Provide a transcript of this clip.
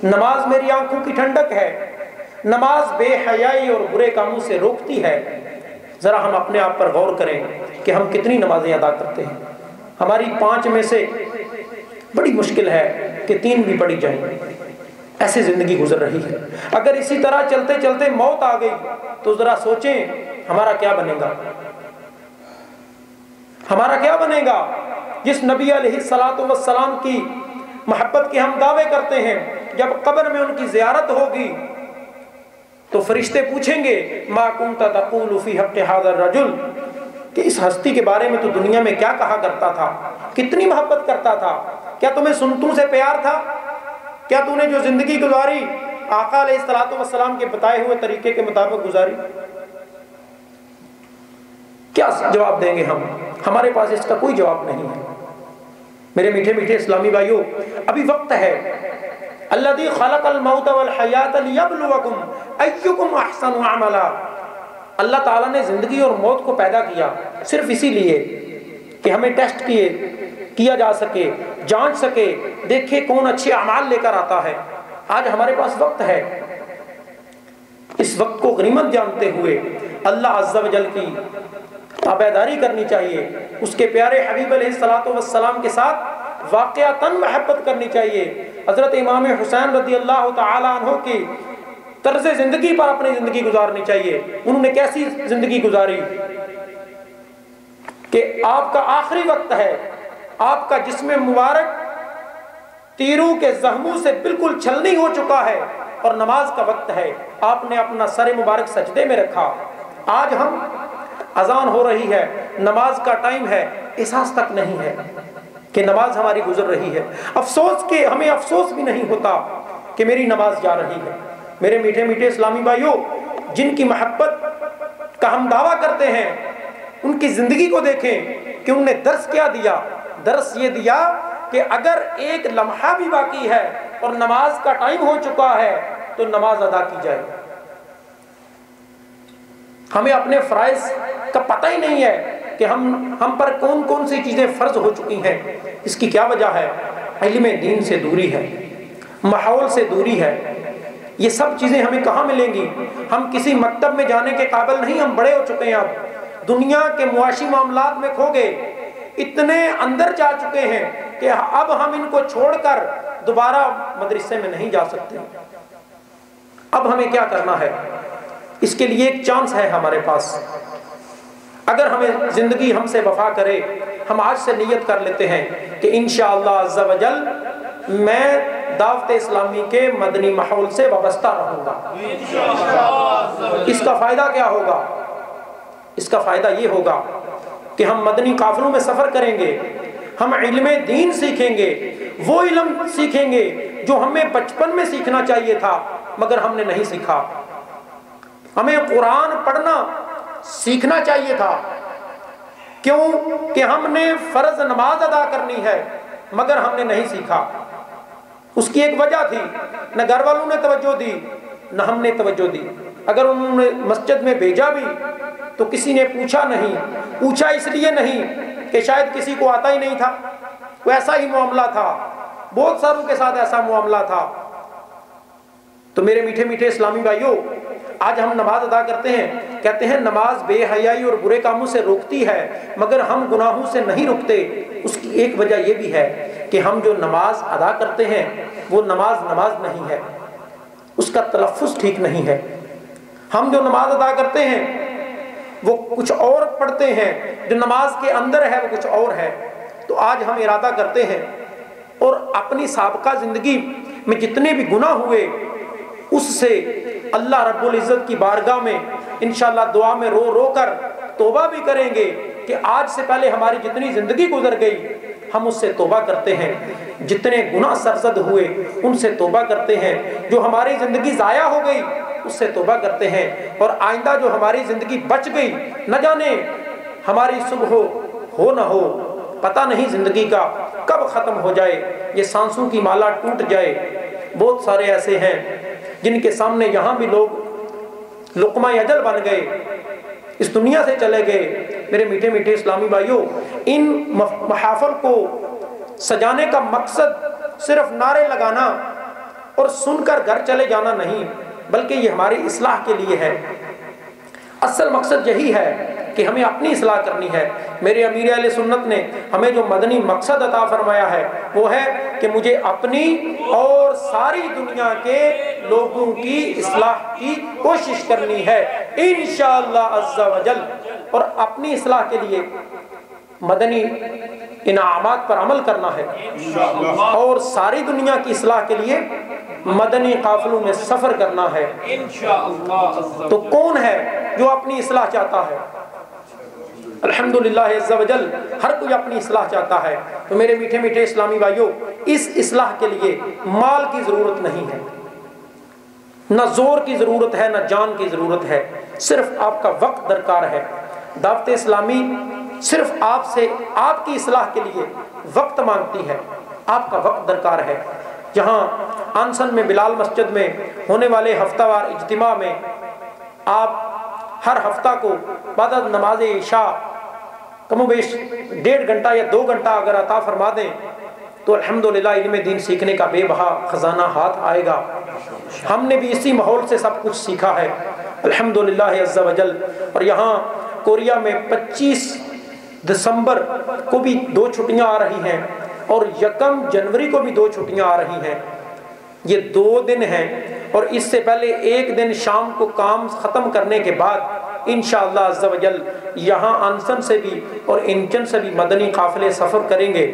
نماز میری آنکھوں کی ٹھنڈک ہے، نماز بے حیائی اور برے کاموں سے روکتی ہے۔ ذرا ہم اپنے آپ پر غور کریں کہ ہم کتنی نمازیں ادا کرتے ہیں۔ ہماری 5 میں سے بڑی مشکل ہے کہ 3 بھی پڑھی جائیں، ایسے زندگی گزر رہی ہے۔ اگر اسی طرح چلتے چلتے موت آ گئی تو ذرا سوچیں ہمارا کیا بنے گا، ہمارا کیا بنے گا؟ جس نبی علیہ الصلوۃ والسلام کی محبت کے ہم دعوے کرتے ہیں، جب قبر میں ان کی زیارت ہوگی تو فرشتے پوچھیں گے ما کنت تقول فی حق ھذا الرجل، کہ اس ہستی کے بارے میں تو دنیا میں کیا کہا کرتا تھا، کتنی محبت کرتا تھا، کیا تمہیں سنتوں سے پیار تھا، کیا تم نے جو زندگی گزاری آقا علیہ الصلوۃ والسلام کے بتائے ہوئے طریقے کے مطابق گزاری؟ کیا جواب دیں گے ہم؟ ہمارے پاس اس کا کوئی جواب نہیں ہے۔ میرے میٹھے میٹھے اسلامی بھائیوں، ابھی وقت ہے۔ الذی خلق الموت والحیات لیبلوکم ایکم احسن عملا، اللہ تعالیٰ نے زندگی اور موت کو پیدا کیا صرف اسی لیے کہ ہمیں ٹیسٹ کیا جا سکے، جانچ سکے، دیکھے کون اچھے اعمال لے کر آتا ہے۔ آج ہمارے پاس وقت ہے، اس وقت کو غنیمت جانتے ہوئے اللہ عز و جل کی تابعداری کرنی چاہیے، اس کے پیارے حبیب علیہ الصلوۃ والسلام کے ساتھ واقعتاً محبت کرنی چاہیے۔ حضرت امام حسین رضی اللہ تعالی عنہ کی طرز زندگی پر اپنی زندگی گزارنی چاہیے۔ انہوں نے کیسی زندگی گزاری کہ آپ کا آخری وقت ہے، آپ کا جسم مبارک تیروں کے زخموں سے بالکل چھلنی ہو چکا ہے اور نماز کا وقت ہے، آپ نے اپنا سر مبارک سجدے میں رکھا۔ آج ہم اذان ہو رہی ہے، نماز کا ٹائم ہے، احساس تک نہیں ہے کہ نماز ہماری گزر رہی ہے۔ افسوس کہ ہمیں افسوس بھی نہیں ہوتا کہ میری نماز جا رہی ہے۔ میرے میٹھے میٹھے اسلامی بھائیوں، جن کی محبت کا ہم دعویٰ کرتے ہیں ان کی زندگی کو دیکھیں کہ انہوں نے درس کیا دیا۔ درس یہ دیا کہ اگر ایک لمحہ بھی باقی ہے اور نماز کا ٹائم ہو چکا ہے تو نماز ادا کی جائے۔ ہمیں اپنے فرائض کا پتہ ہی نہیں ہے کہ ہم پر کون کون سی چیزیں فرض ہو چکی ہیں۔ اس کی کیا وجہ ہے؟ علم دین سے دوری ہے، ماحول سے دوری ہے۔ یہ سب چیزیں ہمیں کہاں ملیں گی؟ ہم کسی مکتب میں جانے کے قابل نہیں، ہم بڑے ہو چکے ہیں، اب دنیا کے معاشی معاملات میں کھو گئے، اتنے اندر جا چکے ہیں کہ اب ہم ان کو چھوڑ کر دوبارہ مدرسے میں نہیں جا سکتے۔ اب ہمیں کیا کرنا ہے؟ اس کے لیے ایک چانس ہے ہمارے پاس۔ اگر ہمیں زندگی ہم سے وفا کرے، ہم آج سے نیت کر لیتے ہیں کہ انشاءاللہ عز و جل میں دعوت اسلامی کے مدنی ماحول سے وابستہ رہوں گا۔ اس کا فائدہ کیا ہوگا؟ اس کا فائدہ یہ ہوگا کہ ہم مدنی قافلوں میں سفر کریں گے، ہم علم دین سیکھیں گے، وہ علم سیکھیں گے جو ہمیں بچپن میں سیکھنا چاہیے تھا مگر ہم نے نہیں سیکھا۔ ہمیں قرآن پڑھنا سیکھنا چاہیے تھا، کیوں کہ ہم نے فرض نماز ادا کرنی ہے مگر ہم نے نہیں سیکھا۔ اس کی ایک وجہ تھی، نہ گھر والوں نے توجہ دی نہ ہم نے توجہ دی۔ اگر انہوں نے مسجد میں بھیجا بھی تو کسی نے پوچھا نہیں، پوچھا اس لیے نہیں کہ شاید کسی کو آتا ہی نہیں تھا، وہ ایسا ہی معاملہ تھا، بہت ساروں کے ساتھ ایسا معاملہ تھا۔ تو میرے میٹھے میٹھے اسلامی بھائیوں، آج ہم نماز ادا کرتے ہیں، کہتے ہیں نماز بے حیائی اور برے کاموں سے روکتی ہے مگر ہم گناہوں سے نہیں رکتے۔ اس کی ایک وجہ یہ بھی ہے کہ ہم جو نماز ادا کرتے ہیں وہ نماز نہیں ہے، اس کا تلفظ ٹھیک نہیں ہے۔ ہم جو نماز ادا کرتے ہیں وہ کچھ اور پڑھتے ہیں، جو نماز کے اندر ہے وہ کچھ اور ہے۔ تو آج ہم ارادہ کرتے ہیں اور اپنی سابقہ زندگی میں جتنے بھی گناہ ہوئے اس سے اللہ رب العزت کی بارگاہ میں انشاءاللہ دعا میں رو رو کر توبہ بھی کریں گے کہ آج سے پہلے ہماری جتنی زندگی گزر گئی ہم اس سے توبہ کرتے ہیں، جتنے گناہ سرزد ہوئے ان سے توبہ کرتے ہیں، جو ہماری زندگی ضائع ہو گئی اس سے توبہ کرتے ہیں، اور آئندہ جو ہماری زندگی بچ گئی نہ جانے ہماری صبح ہو نہ ہو، پتہ نہیں زندگی کا کب ختم ہو جائے، یہ سانسوں کی مالا ٹوٹ جائے۔ بہت سارے ایسے ہیں جن کے سامنے یہاں بھی لوگ لقمہ اجل بن گئے، اس دنیا سے چلے گئے۔ میرے میٹھے میٹھے اسلامی بھائیوں، ان محافل کو سجانے کا مقصد صرف نعرے لگانا اور سن کر گھر چلے جانا نہیں، بلکہ یہ ہماری اصلاح کے لیے ہے۔ اصل مقصد یہی ہے کہ ہمیں اپنی اصلاح کرنی ہے۔ میرے امیر اہل سنت نے ہمیں جو مدنی مقصد عطا فرمایا ہے وہ ہے کہ مجھے اپنی اور ساری دنیا کے لوگوں کی اصلاح کی کوشش کرنی ہے انشاءاللہ عز و جل، اور اپنی اصلاح کے لیے مدنی انعامات پر عمل کرنا ہے، اور ساری دنیا کی اصلاح کے لیے مدنی قافلوں میں سفر کرنا ہے انشاءاللہ۔ تو کون ہے جو اپنی اصلاح چاہتا ہے؟ الحمدللہ عز و جل ہر کوئی اپنی اصلاح چاہتا ہے۔ تو میرے میٹھے میٹھے اسلامی بھائیوں، اس اصلاح کے لیے مال کی ضرورت نہیں ہے، نہ زور کی ضرورت ہے، نہ جان کی ضرورت ہے، صرف آپ کا وقت درکار ہے۔ دعوت اسلامی صرف آپ سے آپ کی اصلاح کے لیے وقت مانگتی ہے، آپ کا وقت درکار ہے۔ جہاں آنسن میں بلال مسجد میں ہونے والے ہفتہ وار اجتماع میں آپ ہر ہفتہ کو بعد از نماز عشاء کم و بیش 1.5 گھنٹہ یا 2 گھنٹہ اگر عطا فرما دیں تو الحمدللہ علم دین سیکھنے کا بے بہا خزانہ ہاتھ آئے گا۔ ہم نے بھی اسی ماحول سے سب کچھ سیکھا ہے الحمدللہ عز و جل۔ اور یہاں کوریا میں 25 دسمبر کو بھی 2 چھٹیاں آ رہی ہیں، اور 1 جنوری کو بھی 2 چھٹیاں آ رہی ہیں۔ یہ 2 دن ہیں، اور اس سے پہلے 1 دن شام کو کام ختم کرنے کے بعد انشاءاللہ عز و جل یہاں آنسن سے بھی اور انچن سے بھی مدنی قافلے سفر کریں گے۔